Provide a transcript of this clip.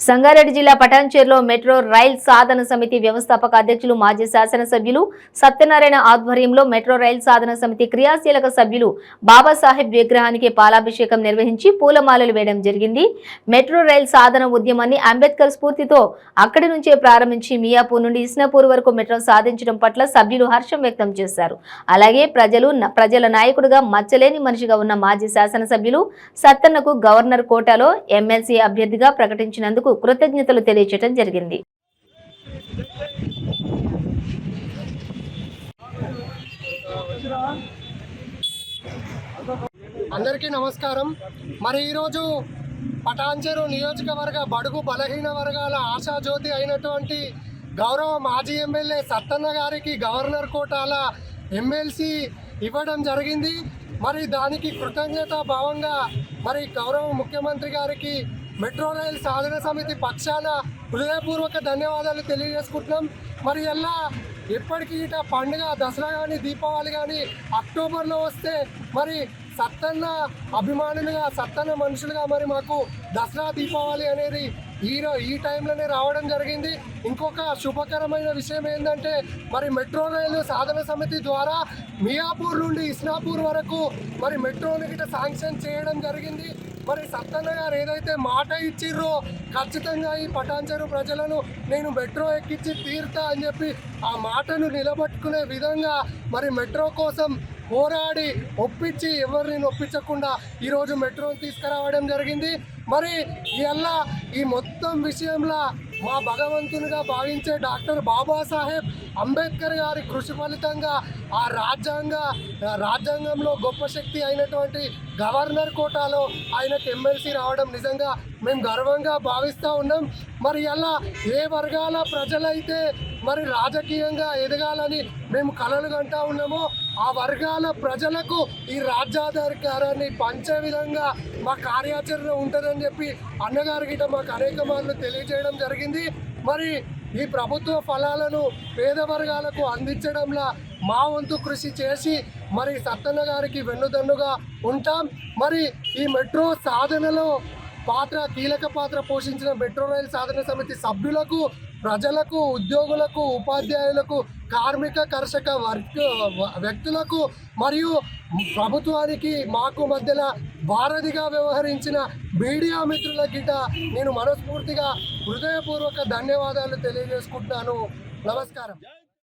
సంగారెడ్డి జిల్లా పటాన్చేరులో metro rail సాధన సమితి వ్యవస్థాపక అధ్యక్షులు మాజీ శాసనసభ్యులు సత్యనారాయణ ఆధ్వర్యంలో మెట్రో రైల్ సాధన సమితి క్రియాశీలక సభ్యులు బాబాసాహెబ్ విగ్రహానికి పాలాభిషేకం నిర్వహించి పూలమాలలు వేయడం జరిగింది. మెట్రో రైల్ సాధన ఉద్యమాన్ని అంబేద్కర్ స్ఫూర్తితో అక్కడి నుంచే ప్రారంభించి మియాపూర్ నుండి ఇస్నాపూర్ వరకు మెట్రో సాధించడం పట్ల సభ్యులు హర్షం వ్యక్తం చేశారు. అలాగే ప్రజల నాయకుడిగా మచ్చలేని మనిషిగా ఉన్న మాజీ శాసనసభ్యులు సత్తన్నకు గవర్నర్ కోటాలో ఎమ్మెల్సీ అభ్యర్థిగా ప్రకటించినందుకు కృతజ్ఞతలు తెలియజేయడం జరిగింది. అందరికీ నమస్కారం. మరి ఈరోజు పటాన్చేరు నియోజకవర్గ బడుగు బలహీన వర్గాల ఆశాజ్యోతి అయినటువంటి గౌరవ మాజీ ఎమ్మెల్యే సత్తన్న గారికి గవర్నర్ కోటాల ఎమ్మెల్సీ ఇవ్వడం జరిగింది. మరి దానికి కృతజ్ఞతా భావంగా మరి గౌరవ ముఖ్యమంత్రి గారికి మెట్రో రైల్ సాధన సమితి పక్షాన హృదయపూర్వక ధన్యవాదాలు తెలియజేసుకుంటున్నాం. మరి ఎలా ఎప్పటికీ ఇట పండుగ దసరా కానీ దీపావళి కానీ అక్టోబర్లో వస్తే మరి సత్తన్న అభిమానులుగా సత్తన్న మనుషులుగా మరి మాకు దసరా దీపావళి అనేది ఈ టైంలోనే రావడం జరిగింది. ఇంకొక శుభకరమైన విషయం ఏంటంటే మరి మెట్రో రైలు సాధన సమితి ద్వారా మియాపూర్ నుండి ఇస్నాపూర్ వరకు మరి మెట్రోని గిట్ట శాంక్షన్ చేయడం జరిగింది. మరి సత్తన్న గారు ఏదైతే మాట ఇచ్చిర్రో ఖచ్చితంగా ఈ పటాన్చేరు ప్రజలను నేను మెట్రో ఎక్కించి తీరుతా అని చెప్పి ఆ మాటను నిలబెట్టుకునే విధంగా మరి మెట్రో కోసం పోరాడి ఒప్పించి ఎవరిని నొప్పించకుండా ఈరోజు మెట్రోని తీసుకురావడం జరిగింది. మరి ఇలా ఈ మొత్తం విషయంలో మా భగవంతునిగా భావించే డాక్టర్ బాబాసాహెబ్ అంబేద్కర్ గారి కృషి ఫలితంగా ఆ రాజ్యాంగంలో గొప్ప శక్తి అయినటువంటి గవర్నర్ కోటాలో ఆయనకు ఎమ్మెల్సీ రావడం నిజంగా మేము గర్వంగా భావిస్తూ ఉన్నాం. మరి అలా ఏ వర్గాల ప్రజలైతే మరి రాజకీయంగా ఎదగాలని మేము కలలు కంటూ ఉన్నామో ఆ వర్గాల ప్రజలకు ఈ రాజ్యాధికారాన్ని పంచే విధంగా మా కార్యాచరణ ఉంటుందని చెప్పి అన్నగారి గిట్ట మాకు అనేక మార్లు తెలియజేయడం జరిగింది. మరి ఈ ప్రభుత్వ ఫలాలను పేద వర్గాలకు అందించడంలో మా వంతు కృషి చేసి మరి సత్తన్న గారికి వెన్నుదన్నుగా ఉంటాం. మరి ఈ మెట్రో సాధనలో కీలక పాత్ర పోషించిన మెట్రో రైల్ సాధన సమితి సభ్యులకు, ప్రజలకు, ఉద్యోగులకు, ఉపాధ్యాయులకు, కార్మిక కర్షక వ్యక్తులకు మరియు ప్రభుత్వానికి మాకు మధ్యలో వారధిగా వ్యవహరించిన మీడియా మిత్రుల గిట్ట నేను మనస్ఫూర్తిగా హృదయపూర్వక ధన్యవాదాలు తెలియజేసుకుంటున్నాను. నమస్కారం.